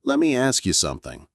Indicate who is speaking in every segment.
Speaker 1: Let me ask you something.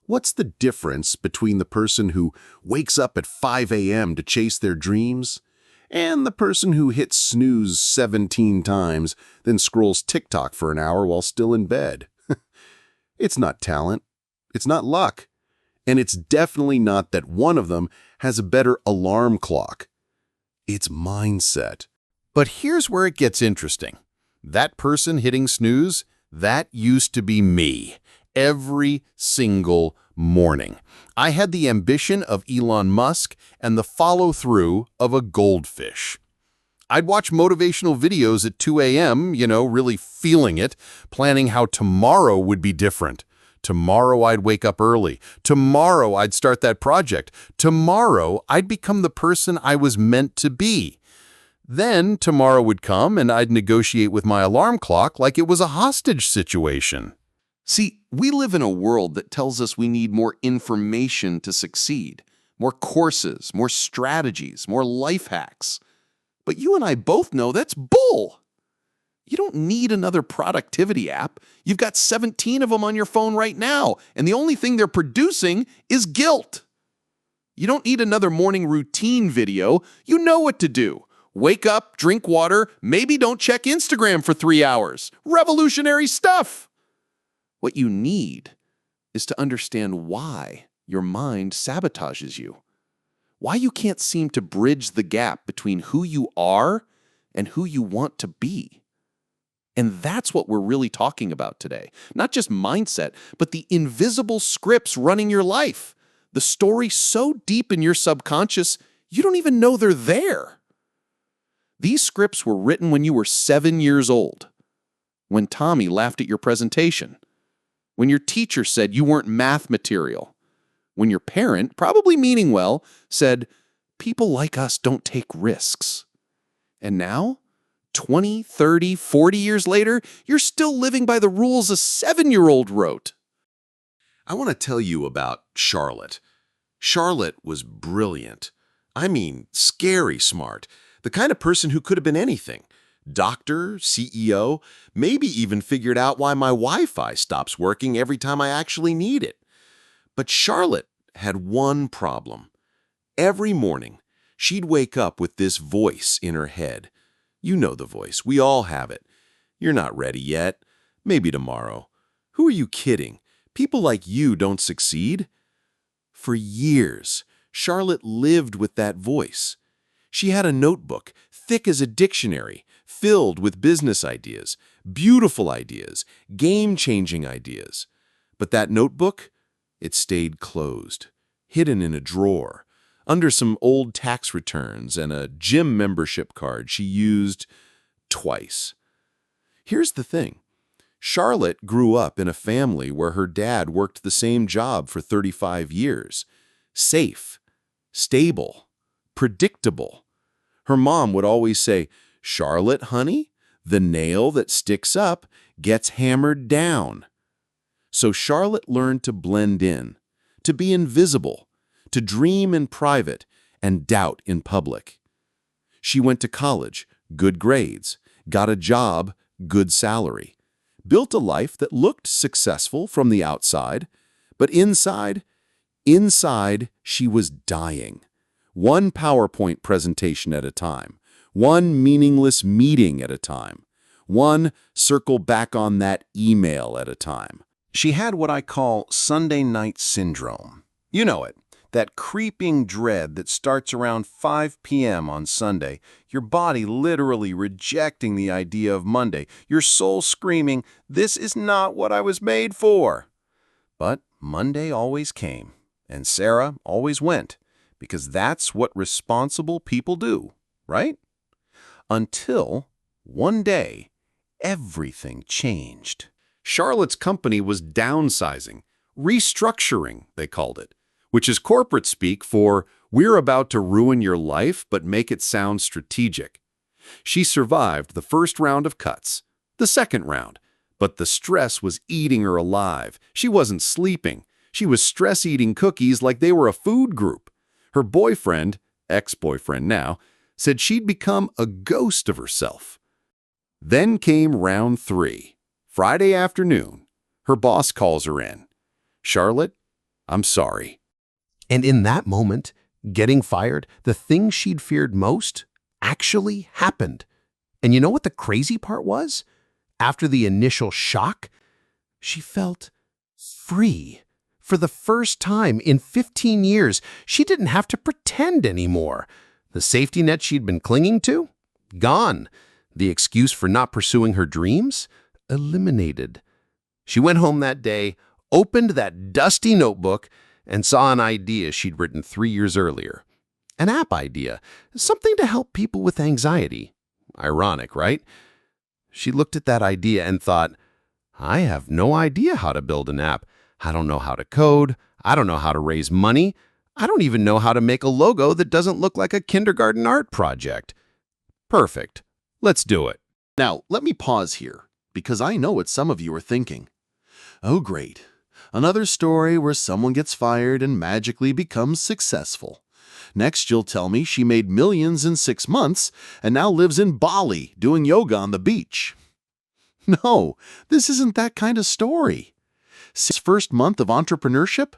Speaker 1: What's the difference between the person who wakes up at 5 a.m. to chase their dreams and the person who hits snooze 17 times, then scrolls TikTok for an hour while still in bed? It's not talent. It's not luck. And it's definitely not that one of them has a better alarm clock. It's mindset.
Speaker 2: But here's where it gets interesting. That person hitting snooze, that used to be me. Every single morning. I had the ambition of Elon Musk and the follow-through of a goldfish. I'd watch motivational videos at 2 a.m., really feeling it, planning how tomorrow would be different. Tomorrow I'd wake up early. Tomorrow I'd start that project. Tomorrow I'd become the person I was meant to be. Then tomorrow would come and I'd negotiate with my alarm clock like it was a hostage situation.
Speaker 3: See, we live in a world that tells us we need more information to succeed, more courses, more strategies, more life hacks. But you and I both know that's bull. You don't need another productivity app. You've got 17 of them on your phone right now, and the only thing they're producing is guilt. You don't need another morning routine video. You know what to do. Wake up, drink water, maybe don't check Instagram for 3 hours. Revolutionary stuff. What you need is to understand why your mind sabotages you. Why you can't seem to bridge the gap between who you are and who you want to be. And that's what we're really talking about today. Not just mindset, but the invisible scripts running your life. The story so deep in your subconscious, you don't even know they're there. These scripts were written when you were 7 years old, when Tommy laughed at your presentation, when your teacher said you weren't math material, when your parent, probably meaning well, said, "People like us don't take risks." And now, 20, 30, 40 years later, you're still living by the rules a 7-year-old wrote.
Speaker 1: I want to tell you about Charlotte. Charlotte was brilliant. I mean, scary smart. The kind of person who could have been anything. Doctor, CEO, maybe even figured out why my Wi-Fi stops working every time I actually need it. But Charlotte had one problem. Every morning, she'd wake up with this voice in her head. You know the voice. We all have it. You're not ready yet. Maybe tomorrow. Who are you kidding? People like you don't succeed. For years, Charlotte lived with that voice. She had a notebook, thick as a dictionary, filled with business ideas, beautiful ideas, game-changing ideas. But that notebook, it stayed closed, hidden in a drawer, under some old tax returns and a gym membership card she used twice. Here's the thing. Charlotte grew up in a family where her dad worked the same job for 35 years. Safe, stable, predictable. Her mom would always say, "Charlotte, honey, the nail that sticks up gets hammered down." So Charlotte learned to blend in, to be invisible, to dream in private and doubt in public. She went to college, good grades, got a job, good salary, built a life that looked successful from the outside, but inside she was dying. One PowerPoint presentation at a time, one meaningless meeting at a time, one circle back on that email at a time. She had what I call Sunday night syndrome. You know it, that creeping dread that starts around 5 p.m. on Sunday, your body literally rejecting the idea of Monday, your soul screaming, "This is not what I was made for." But Monday always came, and Sarah always went, because that's what responsible people do, right? Until one day, everything changed. Charlotte's company was downsizing, restructuring, they called it, which is corporate speak for "we're about to ruin your life but make it sound strategic." She survived the first round of cuts, the second round, but the stress was eating her alive. She wasn't sleeping. She was stress-eating cookies like they were a food group. Her boyfriend, ex-boyfriend now, said she'd become a ghost of herself. Then came round 3, Friday afternoon.
Speaker 2: Her boss calls her in. "Charlotte, I'm sorry."
Speaker 4: And in that moment, getting fired, the thing she'd feared most actually happened. And you know what the crazy part was? After the initial shock, she felt free. For the first time in 15 years, she didn't have to pretend anymore. The safety net she'd been clinging to? Gone. The excuse for not pursuing her dreams? Eliminated. She went home that day, opened that dusty notebook, and saw an idea she'd written 3 years earlier. An app idea, something to help people with anxiety. Ironic, right? She looked at that idea and thought, I have no idea how to build an app. I don't know how to code. I don't know how to raise money. I don't even know how to make a logo that doesn't look like a kindergarten art project. Perfect. Let's do it.
Speaker 3: Now, let me pause here, because I know what some of you are thinking. Oh, great. Another story where someone gets fired and magically becomes successful. Next, you'll tell me she made millions in 6 months and now lives in Bali doing yoga on the beach. No, this isn't that kind of story. Since first month of entrepreneurship,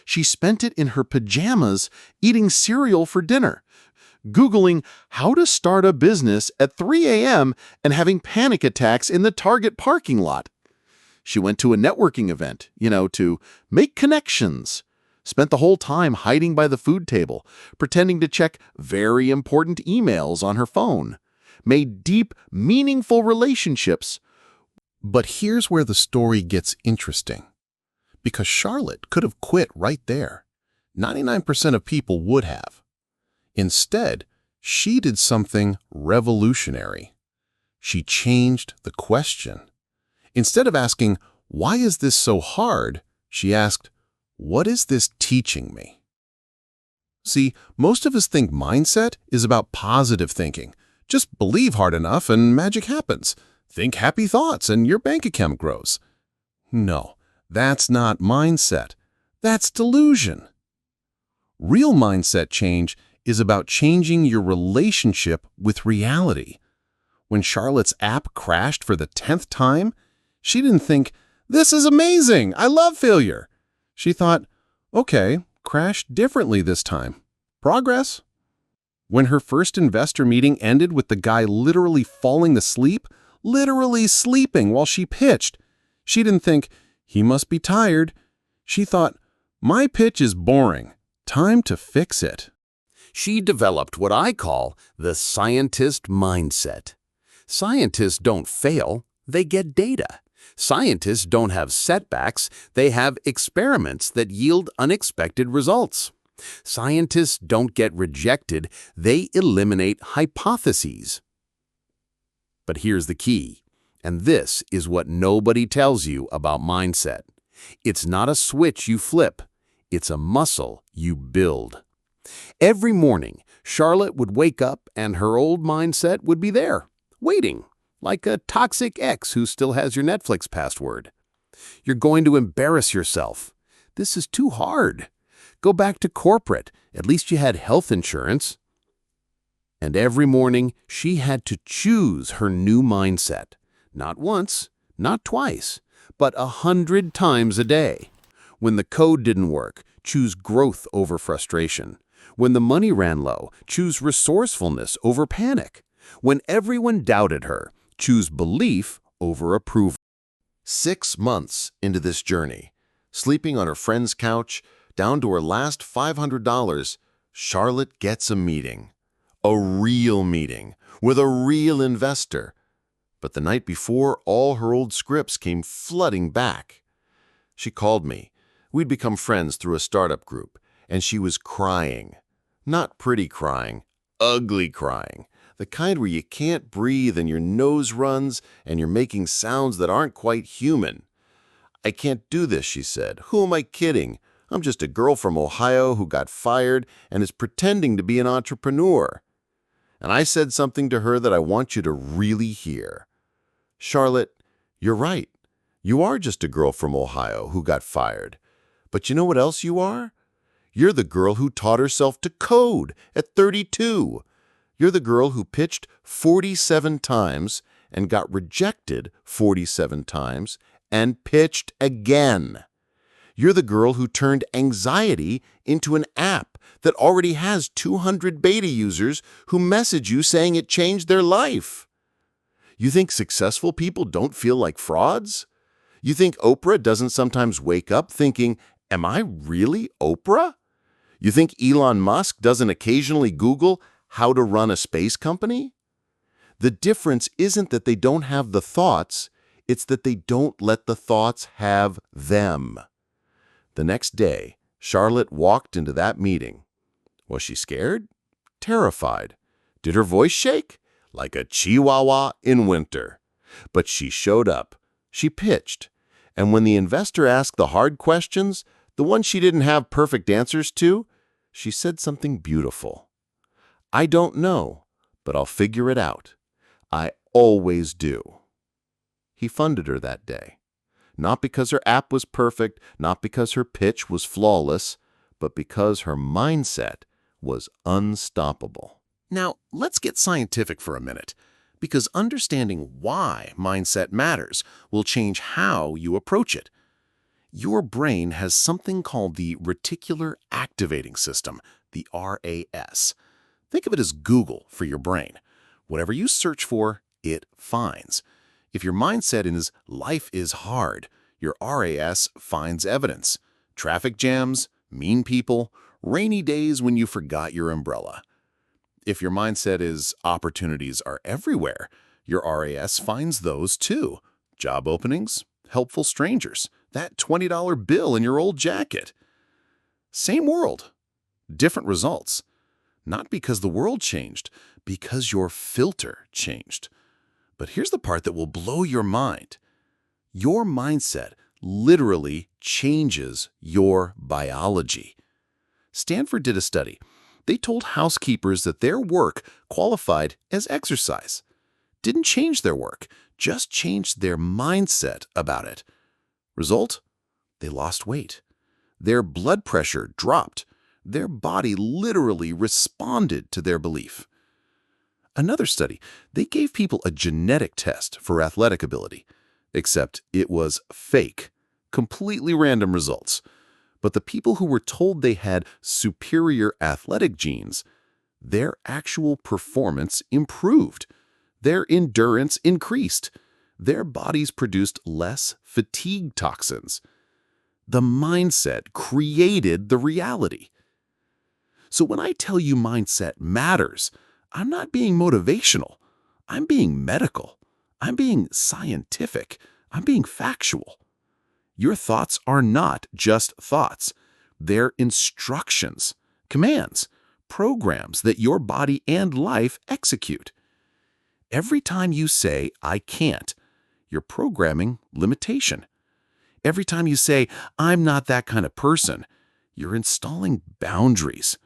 Speaker 3: she spent it in her pajamas eating cereal for dinner, Googling how to start a business at 3 a.m. and having panic attacks in the Target parking lot. She went to a networking event, to make connections. Spent the whole time hiding by the food table, pretending to check very important emails on her phone. Made deep, meaningful relationships.
Speaker 2: But here's where the story gets interesting. Because Charlotte could have quit right there. 99% of people would have. Instead, she did something revolutionary. She changed the question. Instead of asking, "Why is this so hard?" she asked, "What is this teaching me?" See, most of us think mindset is about positive thinking. Just believe hard enough and magic happens. Think happy thoughts and your bank account grows. No, that's not mindset. That's delusion. Real mindset change is about changing your relationship with reality. When Charlotte's app crashed for the 10th time, she didn't think, "This is amazing, I love failure." She thought, okay, crash differently this time. Progress. When her first investor meeting ended with the guy literally falling asleep, literally sleeping while she pitched, she didn't think, he must be tired. She thought, my pitch is boring. Time to fix it. She developed what I call the scientist mindset. Scientists don't fail, they get data. Scientists don't have setbacks, they have experiments that yield unexpected results. Scientists don't get rejected, they eliminate hypotheses. But here's the key, and this is what nobody tells you about mindset. It's not a switch you flip, it's a muscle you build. Every morning, Charlotte would wake up and her old mindset would be there, waiting. Like a toxic ex who still has your Netflix password. You're going to embarrass yourself. This is too hard. Go back to corporate. At least you had health insurance. And every morning, she had to choose her new mindset. Not once, not twice, but 100 times a day. When the code didn't work, choose growth over frustration. When the money ran low, choose resourcefulness over panic. When everyone doubted her, choose belief over approval.
Speaker 1: 6 months into this journey, sleeping on her friend's couch, down to her last $500, Charlotte gets a meeting. A real meeting with a real investor. But the night before, all her old scripts came flooding back. She called me. We'd become friends through a startup group, and she was crying. Not pretty crying, ugly crying. The kind where you can't breathe and your nose runs and you're making sounds that aren't quite human. I can't do this, she said. Who am I kidding? I'm just a girl from Ohio who got fired and is pretending to be an entrepreneur. And I said something to her that I want you to really hear. Charlotte, you're right. You are just a girl from Ohio who got fired. But you know what else you are? You're the girl who taught herself to code at 32. You're the girl who pitched 47 times and got rejected 47 times
Speaker 2: and pitched again. You're the girl who turned anxiety into an app that already has 200 beta users who message you saying it changed their life. You think successful people don't feel like frauds? You think Oprah doesn't sometimes wake up thinking, am I really Oprah? You think Elon Musk doesn't occasionally Google how to run a space company? The difference isn't that they don't have the thoughts, it's that they don't let the thoughts have them. The next day, Charlotte walked into that meeting. Was she scared? Terrified. Did her voice shake? Like a chihuahua in winter. But she showed up. She pitched. And when the investor asked the hard questions, the ones she didn't have perfect answers to, she said something beautiful. I don't know, but I'll figure it out. I always do. He funded her that day. Not because her app was perfect, not because her pitch was flawless, but because her mindset was unstoppable.
Speaker 1: Now, let's get scientific for a minute, because understanding why mindset matters will change how you approach it. Your brain has something called the reticular activating system, the RAS. Think of it as Google for your brain. Whatever you search for, it finds. If your mindset is life is hard, your RAS finds evidence. Traffic jams, mean people, rainy days when you forgot your umbrella. If your mindset is opportunities are everywhere, your RAS finds those too. Job openings, helpful strangers, that $20 bill in your old jacket. Same world, different results. Not because the world changed, because your filter changed. But here's the part that will blow your mind. Your mindset literally changes your biology. Stanford did a study. They told housekeepers that their work qualified as exercise. Didn't change their work, just changed their mindset about it. Result? They lost weight. Their blood pressure dropped. Their body literally responded to their belief. Another study, they gave people a genetic test for athletic ability, except it was fake, completely random results. But the people who were told they had superior athletic genes, their actual performance improved. Their endurance increased. Their bodies produced less fatigue toxins. The mindset created the reality. So when I tell you mindset matters, I'm not being motivational. I'm being medical. I'm being scientific. I'm being factual. Your thoughts are not just thoughts. They're instructions, commands, programs that your body and life execute. Every time you say, I can't, you're programming limitation. Every time you say, I'm not that kind of person, you're installing boundaries.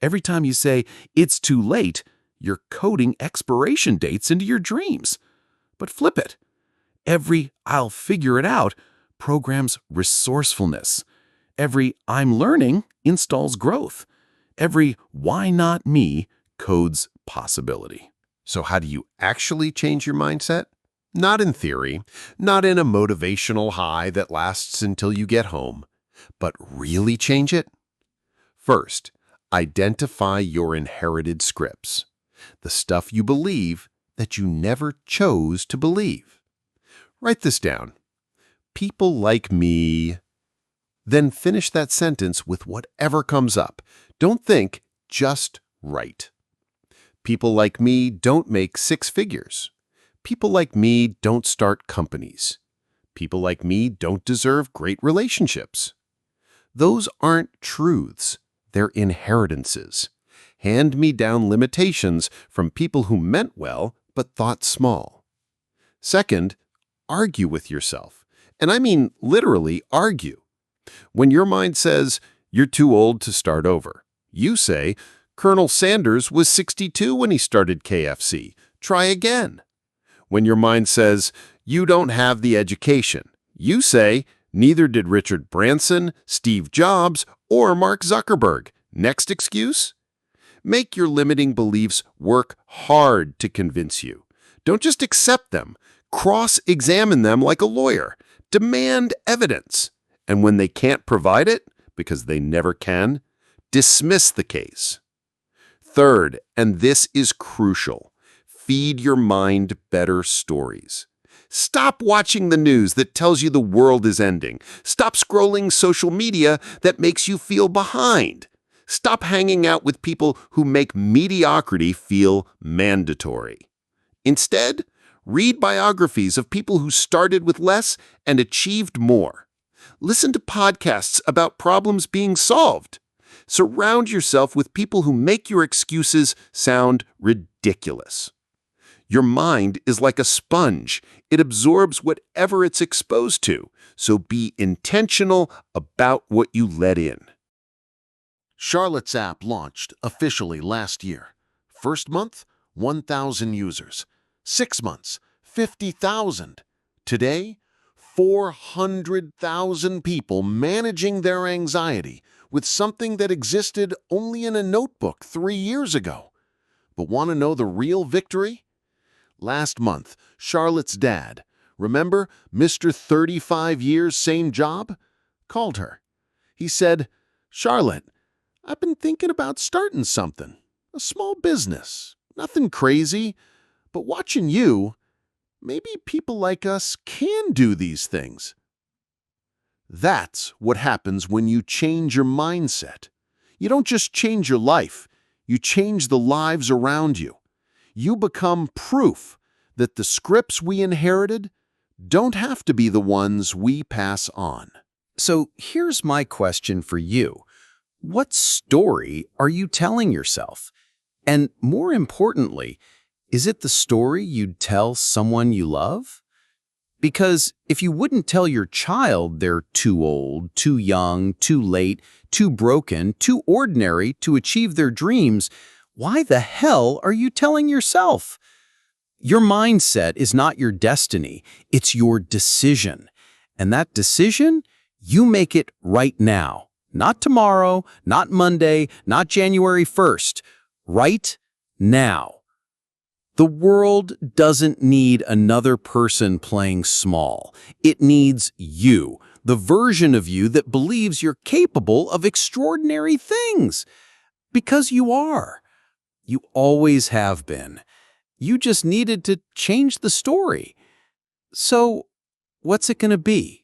Speaker 1: Every time you say, it's too late, you're coding expiration dates into your dreams. But flip it. Every I'll figure it out programs resourcefulness. Every I'm learning installs growth. Every why not me codes possibility.
Speaker 4: So how do you actually change your mindset? Not in theory, not in a motivational high that lasts until you get home, but really change it? First, identify your inherited scripts, the stuff you believe that you never chose to believe. Write this down. People like me. Then finish that sentence with whatever comes up. Don't think, just write. People like me don't make six figures. People like me don't start companies. People like me don't deserve great relationships. Those aren't truths. They're inheritances. Hand-me-down limitations from people who meant well but thought small. Second, argue with yourself. And I mean literally argue. When your mind says, you're too old to start over, you say, Colonel Sanders was 62 when he started KFC. Try again. When your mind says, you don't have the education, you say, neither did Richard Branson, Steve Jobs, or Mark Zuckerberg. Next excuse? Make your limiting beliefs work hard to convince you. Don't just accept them. Cross-examine them like a lawyer.
Speaker 1: Demand evidence. And when they can't provide it, because they never can, dismiss the case. Third, and this is crucial, feed your mind better stories. Stop watching the news that tells you the world is ending. Stop scrolling social media that makes you feel behind. Stop hanging out with people who make mediocrity feel mandatory. Instead, read biographies of people who started with less and achieved more. Listen to podcasts about problems being solved. Surround yourself with people who make your excuses sound ridiculous. Your mind is like a sponge. It absorbs whatever it's exposed to, so be intentional about what you let in.
Speaker 2: Charlotte's app launched officially last year. First month, 1,000 users. 6 months, 50,000. Today, 400,000 people managing their anxiety with something that existed only in a notebook 3 years ago. But want to know the real victory? Last month, Charlotte's dad, remember Mr. 35 years, same job, called her. He said, "Charlotte, I've been thinking about starting something, a small business, nothing crazy, but watching you, maybe people like us can do these things." That's what happens when you change your mindset. You don't just change your life, you change the lives around you. You become proof that the scripts we inherited don't have to be the ones we pass on.
Speaker 5: So here's my question for you. What story are you telling yourself? And more importantly, is it the story you'd tell someone you love? Because if you wouldn't tell your child they're too old, too young, too late, too broken, too ordinary to achieve their dreams, why the hell are you telling yourself? Your mindset is not your destiny, it's your decision. And that decision, you make it right now. Not tomorrow, not Monday, not January 1st. Right now. The world doesn't need another person playing small. It needs you, the version of you that believes you're capable of extraordinary things. Because you are. You always have been. You just needed to change the story. So, what's it going to be?